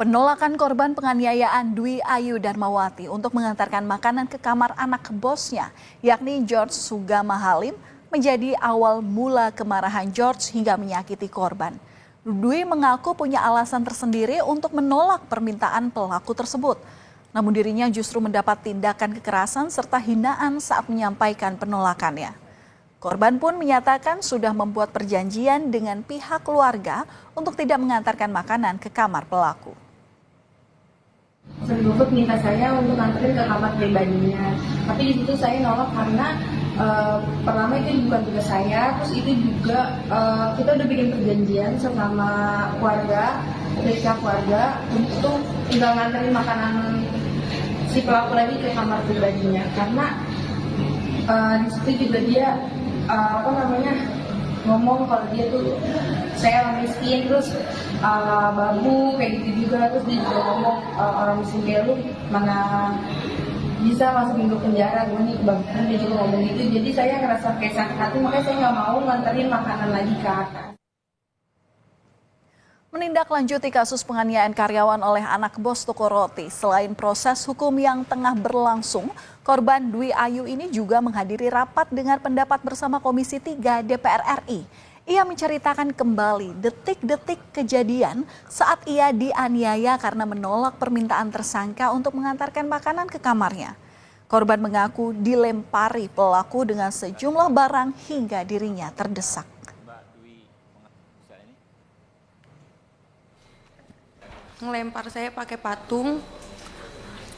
Penolakan korban penganiayaan Dwi Ayu Darmawati untuk mengantarkan makanan ke kamar anak bosnya, yakni George Sugama Halim, menjadi awal mula kemarahan George hingga menyakiti korban. Dwi mengaku punya alasan tersendiri untuk menolak permintaan pelaku tersebut. Namun dirinya justru mendapat tindakan kekerasan serta hinaan saat menyampaikan penolakannya. Korban pun menyatakan sudah membuat perjanjian dengan pihak keluarga untuk tidak mengantarkan makanan ke kamar pelaku. Sebelum minta saya untuk nganterin ke kamar pribadinya, tapi di situ saya nolak karena pertama itu bukan tugas saya, terus itu juga kita udah bikin perjanjian sama keluarga, dari pihak keluarga untuk tinggal nganterin makanan si pelaku lagi ke kamar pribadinya, karena di situ juga dia ngomong kalau dia tuh saya orang miskin, terus babu kayak gitu juga, terus dia juga ngomong orang miskin kayak lu mana bisa masukin ke penjara, gini kebagusan, dia juga ngomong gitu. Jadi saya ngerasa kayak sakit hati, makanya saya nggak mau nganterin makanan lagi ke atas. Menindaklanjuti kasus penganiayaan karyawan oleh anak bos toko roti, selain proses hukum yang tengah berlangsung, korban Dwi Ayu ini juga menghadiri rapat dengar pendapat bersama Komisi 3 DPR RI. Ia menceritakan kembali detik-detik kejadian saat ia dianiaya karena menolak permintaan tersangka untuk mengantarkan makanan ke kamarnya. Korban mengaku dilempari pelaku dengan sejumlah barang hingga dirinya terdesak. Ngelempar saya pakai patung,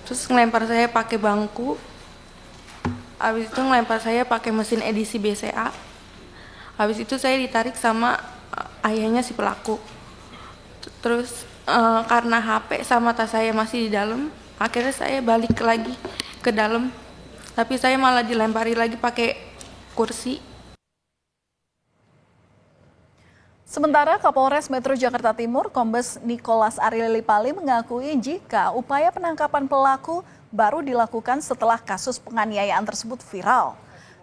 terus ngelempar saya pakai bangku, habis itu ngelempar saya pakai mesin edisi BCA, habis itu saya ditarik sama ayahnya si pelaku. Terus karena HP sama tas saya masih di dalam, akhirnya saya balik lagi ke dalam, tapi saya malah dilempari lagi pakai kursi. Sementara Kapolres Metro Jakarta Timur, Kombes Nicholas Arilipali mengakui jika upaya penangkapan pelaku baru dilakukan setelah kasus penganiayaan tersebut viral.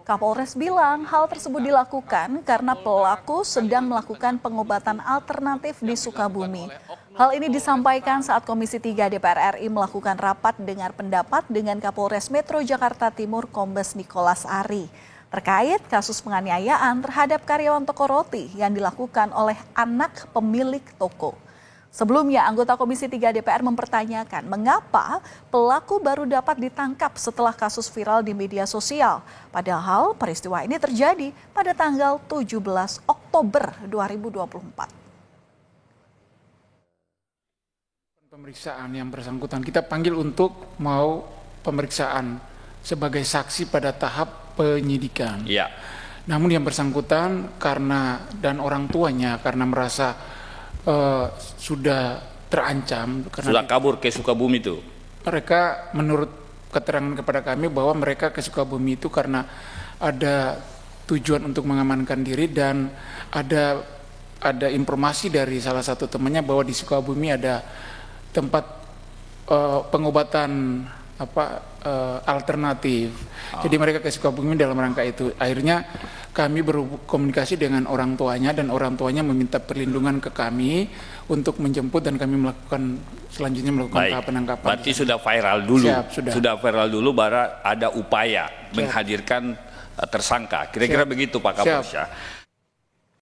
Kapolres bilang hal tersebut dilakukan karena pelaku sedang melakukan pengobatan alternatif di Sukabumi. Hal ini disampaikan saat Komisi 3 DPR RI melakukan rapat dengar pendapat dengan Kapolres Metro Jakarta Timur, Kombes Nicholas Ari, terkait kasus penganiayaan terhadap karyawan toko roti yang dilakukan oleh anak pemilik toko. Sebelumnya, anggota Komisi 3 DPR mempertanyakan mengapa pelaku baru dapat ditangkap setelah kasus viral di media sosial. Padahal peristiwa ini terjadi pada tanggal 17 Oktober 2024. Pemeriksaan yang bersangkutan kita panggil untuk mau pemeriksaan sebagai saksi pada tahap penyidikan. Ya. Namun yang bersangkutan karena dan orang tuanya karena merasa sudah terancam karena sudah kabur ke Sukabumi itu. Mereka menurut keterangan kepada kami bahwa mereka ke Sukabumi itu karena ada tujuan untuk mengamankan diri dan ada informasi dari salah satu temannya bahwa di Sukabumi ada tempat pengobatan alternatif. Jadi mereka ke Sukabumi dalam rangka itu. Akhirnya kami berkomunikasi dengan orang tuanya dan orang tuanya meminta perlindungan ke kami untuk menjemput dan kami selanjutnya melakukan tahap penangkapan. Berarti sudah viral dulu. Siap, sudah viral dulu baru ada upaya menghadirkan tersangka. Kira-kira begitu Pak Kapolres ya.